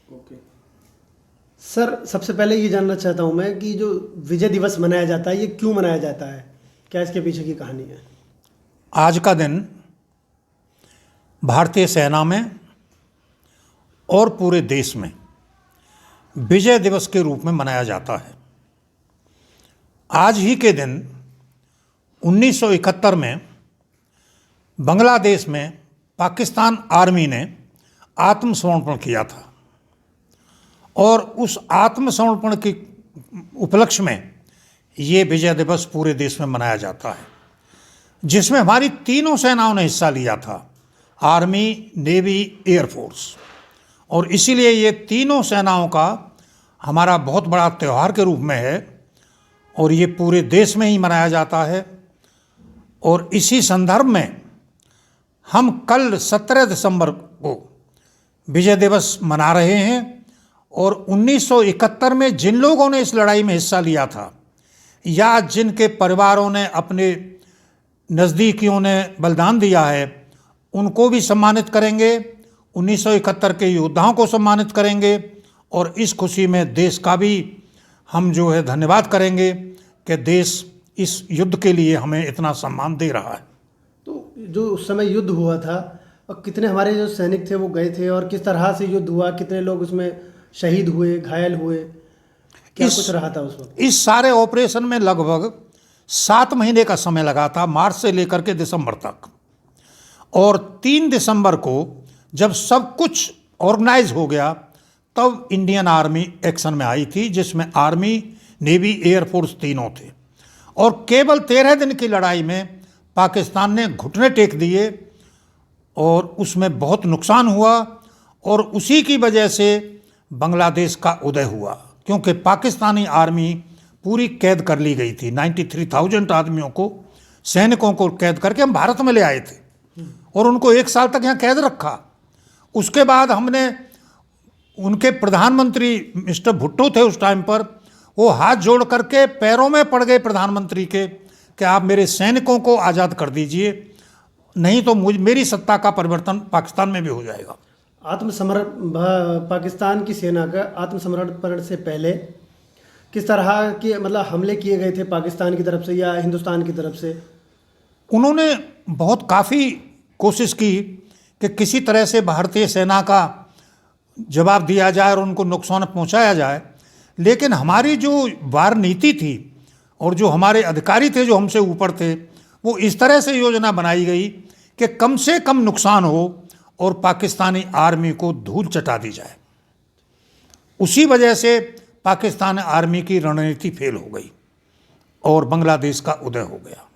Okay sir, सबसे पहले ये जानना चाहता हूँ मैं कि जो विजय दिवस मनाया जाता है ये क्यों मनाया जाता है, क्या इसके पीछे की कहानी है? आज का दिन भारतीय सेना में और पूरे देश में विजय दिवस के रूप में मनाया जाता है। आज ही के दिन 1971 में बांग्लादेश में पाकिस्तान आर्मी ने आत्मसमर्पण किया था और उस आत्मसमर्पण के उपलक्ष्य में ये विजय दिवस पूरे देश में मनाया जाता है, जिसमें हमारी तीनों सेनाओं ने हिस्सा लिया था, आर्मी, नेवी, एयरफोर्स। और इसीलिए ये तीनों सेनाओं का हमारा बहुत बड़ा त्यौहार के रूप में है और ये पूरे देश में ही मनाया जाता है। और इसी संदर्भ में हम कल 17 दिसंबर को विजय दिवस मना रहे हैं। और 1971 में जिन लोगों ने इस लड़ाई में हिस्सा लिया था या जिनके परिवारों ने, अपने नज़दीकियों ने बलिदान दिया है, उनको भी सम्मानित करेंगे, 1971 के योद्धाओं को सम्मानित करेंगे और इस खुशी में देश का भी हम जो है धन्यवाद करेंगे कि देश इस युद्ध के लिए हमें इतना सम्मान दे रहा है। तो जो उस समय युद्ध हुआ था और कितने हमारे जो सैनिक थे वो गए थे और किस तरह से युद्ध हुआ, कितने लोग उसमें शहीद हुए, घायल हुए, क्या कुछ रहा था उस वक्त? इस सारे ऑपरेशन में लगभग 7 महीने का समय लगा था, मार्च से लेकर के दिसंबर तक। और 3 दिसंबर को जब सब कुछ ऑर्गेनाइज हो गया तब इंडियन आर्मी एक्शन में आई थी, जिसमें आर्मी, नेवी, एयरफोर्स तीनों थे। और केवल 13 दिन की लड़ाई में पाकिस्तान ने घुटने टेक दिए और उसमें बहुत नुकसान हुआ और उसी की वजह से बांग्लादेश का उदय हुआ, क्योंकि पाकिस्तानी आर्मी पूरी कैद कर ली गई थी। 93,000 आदमियों को, सैनिकों को कैद करके हम भारत में ले आए थे और उनको 1 साल तक यहाँ कैद रखा। उसके बाद हमने उनके प्रधानमंत्री मिस्टर भुट्टो थे उस टाइम पर, वो हाथ जोड़ करके पैरों में पड़ गए प्रधानमंत्री के कि आप मेरे सैनिकों को आज़ाद कर दीजिए, नहीं तो मेरी सत्ता का परिवर्तन पाकिस्तान में भी हो जाएगा। पाकिस्तान की सेना का आत्मसमर्पण से पहले किस तरह के मतलब हमले किए गए थे पाकिस्तान की तरफ से या हिंदुस्तान की तरफ से? उन्होंने बहुत काफ़ी कोशिश की कि किसी तरह से भारतीय सेना का जवाब दिया जाए और उनको नुकसान पहुंचाया जाए, लेकिन हमारी जो वार नीति थी और जो हमारे अधिकारी थे जो हमसे ऊपर थे, वो इस तरह से योजना बनाई गई कि कम से कम नुकसान हो और पाकिस्तानी आर्मी को धूल चटा दी जाए। उसी वजह से पाकिस्तान आर्मी की रणनीति फेल हो गई और बांग्लादेश का उदय हो गया।